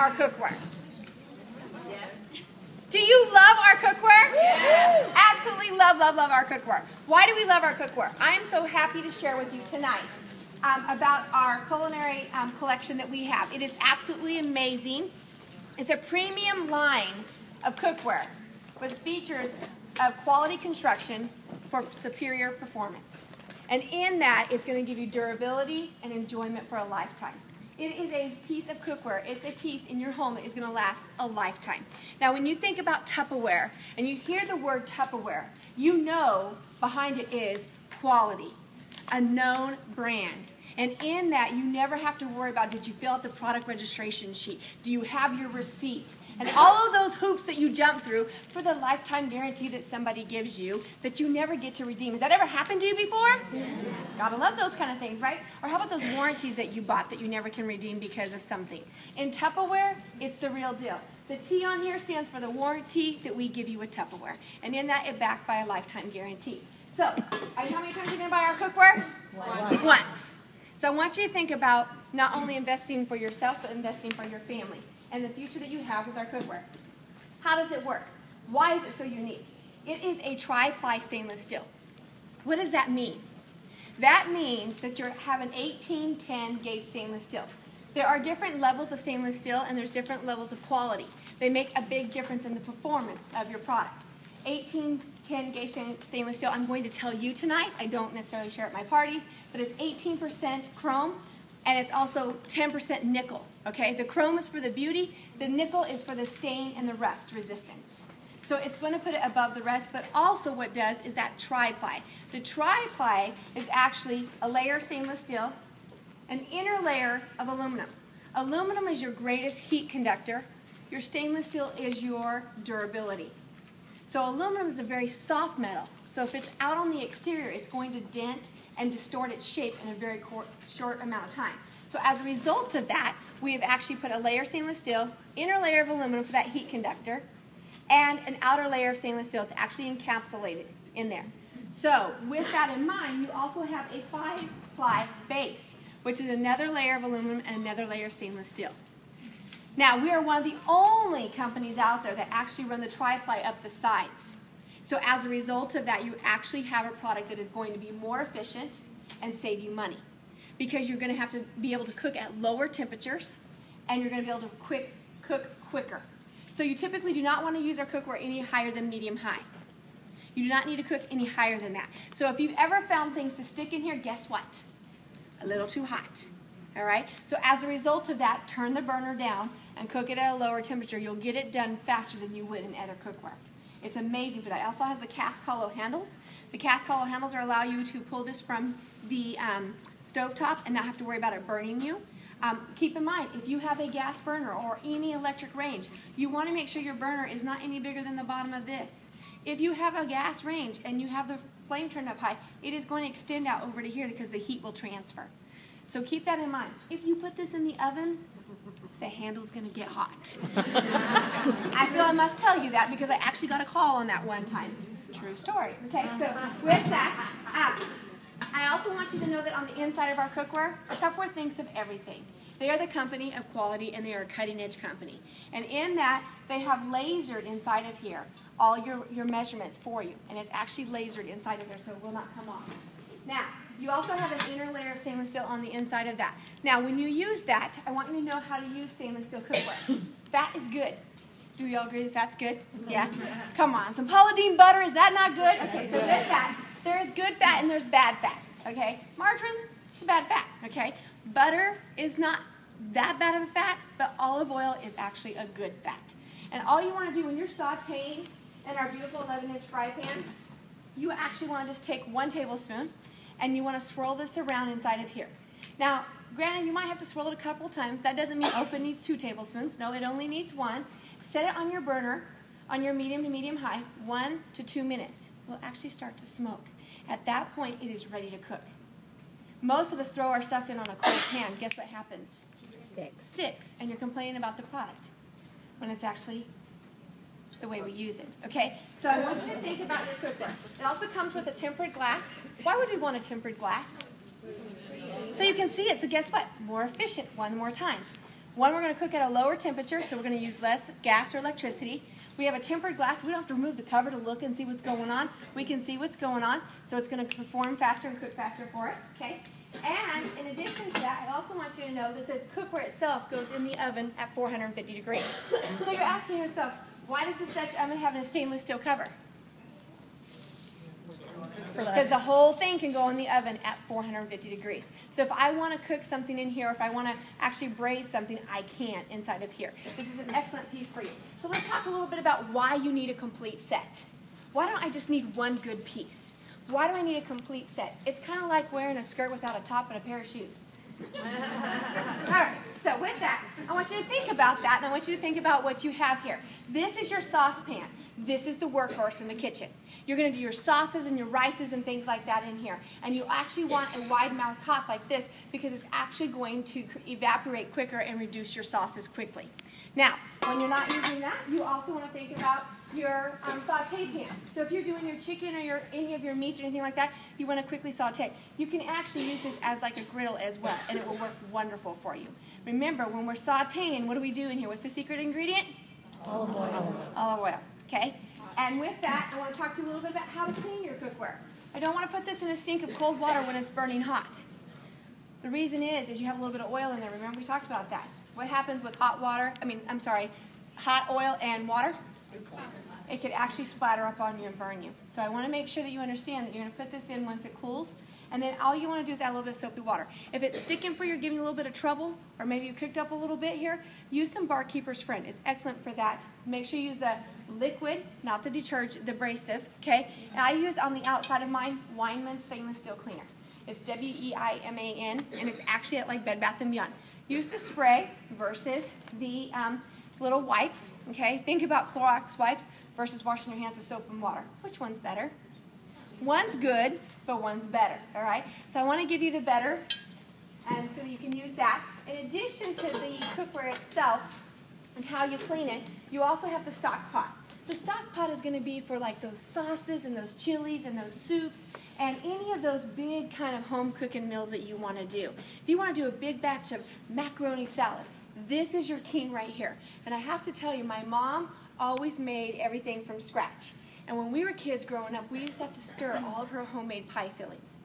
our cookware? Do you love our cookware? Yes. Absolutely love our cookware. Why do we love our cookware? I am so happy to share with you tonight about our culinary collection that we have. It is absolutely amazing. It's a premium line of cookware with features of quality construction for superior performance. And in that, it's going to give you durability and enjoyment for a lifetime. It is a piece of cookware. It's a piece in your home that is going to last a lifetime. Now, when you think about Tupperware and you hear the word Tupperware, you know behind it is quality, a known brand. And in that, you never have to worry about, did you fill out the product registration sheet? Do you have your receipt? And all of those hoops that you jump through for the lifetime guarantee that somebody gives you that you never get to redeem. Has that ever happened to you before? Yes. Gotta love those kind of things, right? Or how about those warranties that you bought that you never can redeem because of something? In Tupperware, it's the real deal. The T on here stands for the warranty that we give you with Tupperware. And in that, it's backed by a lifetime guarantee. So, how many times are you going to buy our cookware? Once. So I want you to think about not only investing for yourself, but investing for your family and the future that you have with our cookware. How does it work? Why is it so unique? It is a tri-ply stainless steel. What does that mean? That means that you have an 1810 gauge stainless steel. There are different levels of stainless steel and there's different levels of quality. They make a big difference in the performance of your product. 1810 gauge stainless steel, I'm going to tell you tonight. I don't necessarily share at my parties, but it's 18% chrome and it's also 10% nickel. Okay, the chrome is for the beauty, the nickel is for the stain and the rust resistance. So it's going to put it above the rest, but also what it does is that tri-ply. The tri-ply is actually a layer of stainless steel, an inner layer of aluminum. Aluminum is your greatest heat conductor. Your stainless steel is your durability. So aluminum is a very soft metal. So if it's out on the exterior, it's going to dent and distort its shape in a very short amount of time. So as a result of that, we have actually put a layer of stainless steel, inner layer of aluminum for that heat conductor, and an outer layer of stainless steel. It's actually encapsulated in there. So with that in mind, you also have a 5-ply base, which is another layer of aluminum and another layer of stainless steel. Now, we are one of the only companies out there that actually run the tri-ply up the sides. So as a result of that, you actually have a product that is going to be more efficient and save you money. Because you're going to have to be able to cook at lower temperatures, and you're going to be able to cook quicker. So you typically do not want to use our cookware any higher than medium-high. You do not need to cook any higher than that. So if you've ever found things to stick in here, guess what? A little too hot. All right? So as a result of that, turn the burner down and cook it at a lower temperature. You'll get it done faster than you would in other cookware. It's amazing for that. It also has the cast hollow handles. The cast hollow handles allow you to pull this from the stovetop and not have to worry about it burning you. Keep in mind, if you have a gas burner or any electric range, you want to make sure your burner is not any bigger than the bottom of this. If you have a gas range and you have the flame turned up high, it is going to extend out over to here because the heat will transfer. So keep that in mind. If you put this in the oven, the handle's going to get hot. I feel I must tell you that because I actually got a call on that one time. True story. Okay, so with that, I also want you to know that on the inside of our cookware, Tupperware thinks of everything. They are the company of quality and they are a cutting-edge company. And in that, they have lasered inside of here all your measurements for you. And it's actually lasered inside of there so it will not come off. Now, you also have an inner layer of stainless steel on the inside of that. Now, when you use that, I want you to know how to use stainless steel cookware. Fat is good. Do we all agree that fat's good? Yeah? Come on. Some Paula Deen butter, is that not good? Okay, so with that, there's good fat and there's bad fat. Okay? Margarine, it's a bad fat. Okay? Butter is not that bad of a fat, but olive oil is actually a good fat. And all you want to do when you're sauteing in our beautiful 11-inch fry pan, you actually want to just take 1 tablespoon and you want to swirl this around inside of here. Now, granted, you might have to swirl it a couple times. That doesn't mean open needs 2 tablespoons. No, it only needs 1. Set it on your burner, on your medium to medium-high, 1 to 2 minutes. It will actually start to smoke. At that point, it is ready to cook. Most of us throw our stuff in on a cold pan. Guess what happens? Sticks. And you're complaining about the product when it's actually the way we use it. Okay? So I want you to think about your cookware. It also comes with a tempered glass. Why would we want a tempered glass? So you can see it. So guess what? More efficient. One more time. One, we're going to cook at a lower temperature, so we're going to use less gas or electricity. We have a tempered glass. We don't have to remove the cover to look and see what's going on. We can see what's going on, so it's going to perform faster and cook faster for us. Okay. And in addition to that, I also want you to know that the cookware itself goes in the oven at 450 degrees. So you're asking yourself, why does this Dutch oven have a stainless steel cover? Because the whole thing can go in the oven at 450 degrees. So if I want to cook something in here, if I want to actually braise something, I can inside of here. This is an excellent piece for you. So let's talk a little bit about why you need a complete set. Why don't I just need one good piece? Why do I need a complete set? It's kind of like wearing a skirt without a top and a pair of shoes. All right, so with that, I want you to think about that, and I want you to think about what you have here. This is your saucepan. This is the workhorse in the kitchen. You're going to do your sauces and your rices and things like that in here. And you actually want a wide mouth top like this because it's actually going to evaporate quicker and reduce your sauces quickly. Now, when you're not using that, you also want to think about your saute pan. So if you're doing your chicken or any of your meats or anything like that, you want to quickly saute. You can actually use this as like a griddle as well, and it will work wonderful for you. Remember, when we're sauteing, what do we do in here? What's the secret ingredient? Olive oil. Olive oil. Okay? And with that, I want to talk to you a little bit about how to clean your cookware. I don't want to put this in a sink of cold water when it's burning hot. The reason is you have a little bit of oil in there. Remember, we talked about that. What happens with hot oil and water? It could actually splatter up on you and burn you. So I want to make sure that you understand that you're going to put this in once it cools, and then all you want to do is add a little bit of soapy water. If it's sticking for you or giving you a little bit of trouble, or maybe you cooked up a little bit here, use some Barkeeper's Friend. It's excellent for that. Make sure you use the liquid, not the detergent, the abrasive, okay? And I use on the outside of mine, Weinmann's Stainless Steel Cleaner. It's W-E-I-M-A-N, and it's actually at like Bed Bath & Beyond. Use the spray versus the little wipes, okay? Think about Clorox wipes versus washing your hands with soap and water. Which one's better? One's good, but one's better, all right? So I want to give you the better, and so you can use that. In addition to the cookware itself and how you clean it, you also have the stock pot. The stock pot is going to be for like those sauces and those chilies and those soups and any of those big kind of home cooking meals that you want to do. If you want to do a big batch of macaroni salad, this is your king right here. And I have to tell you, my mom always made everything from scratch. And when we were kids growing up, we used to have to stir all of her homemade pie fillings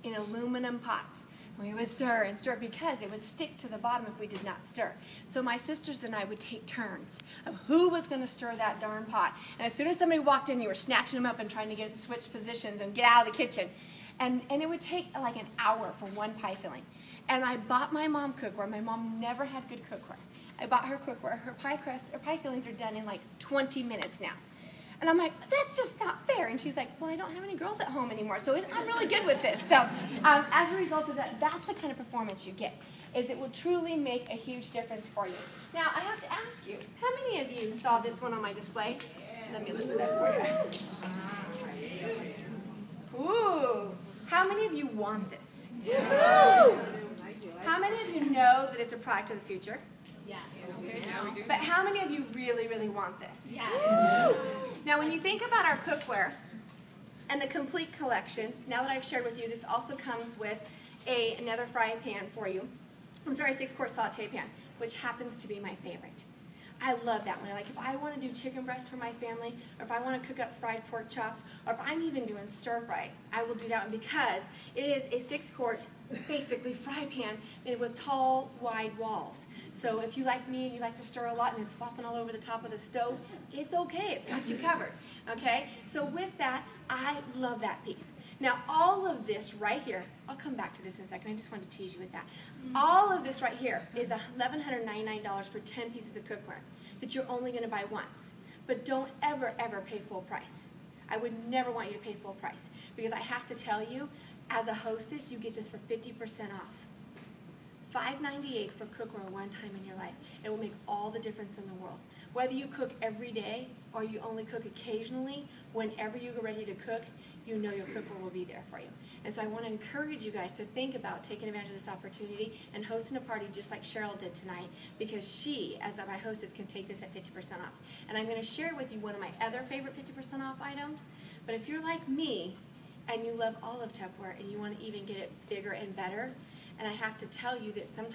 in aluminum pots. We would stir and stir because it would stick to the bottom if we did not stir. So my sisters and I would take turns of who was going to stir that darn pot. And as soon as somebody walked in, you were snatching them up and trying to get switch positions and get out of the kitchen. And it would take like an hour for one pie filling. And I bought my mom cookware. My mom never had good cookware. I bought her cookware. Her pie fillings are done in like 20 minutes now. And I'm like, that's just not fair. And she's like, well, I don't have any girls at home anymore, so I'm really good with this. So as a result of that, that's the kind of performance you get, is it will truly make a huge difference for you. Now, I have to ask you, how many of you saw this one on my display? Let me look at that for you. Ooh, how many of you want this? Woo! How many of you know that it's a product of the future? Yes. But how many of you really, really want this? Yes. Now, when you think about our cookware and the complete collection, now that I've shared with you, this also comes with another frying pan for you. I'm sorry, a 6-quart saute pan, which happens to be my favorite. I love that one. Like if I want to do chicken breast for my family, or if I want to cook up fried pork chops, or if I'm even doing stir fry, I will do that one because it is a 6-quart, basically fry pan with tall, wide walls. So if you like me and you like to stir a lot and it's flopping all over the top of the stove, it's okay. It's got you covered. Okay? So with that, I love that piece. Now all of this right here, I'll come back to this in a second. I just wanted to tease you with that. All of this right here is $1,199 for 10 pieces of cookware that you're only going to buy once. But don't ever, ever pay full price. I would never want you to pay full price because I have to tell you, as a hostess, you get this for 50% off. $5.98 for cookware one time in your life. It will make all the difference in the world. Whether you cook every day or you only cook occasionally, whenever you're ready to cook, you know your cookware will be there for you. And so I want to encourage you guys to think about taking advantage of this opportunity and hosting a party just like Cheryl did tonight, because she, as my hostess, can take this at 50% off. And I'm going to share with you one of my other favorite 50% off items. But if you're like me and you love all of Tupperware and you want to even get it bigger and better, and I have to tell you that sometimes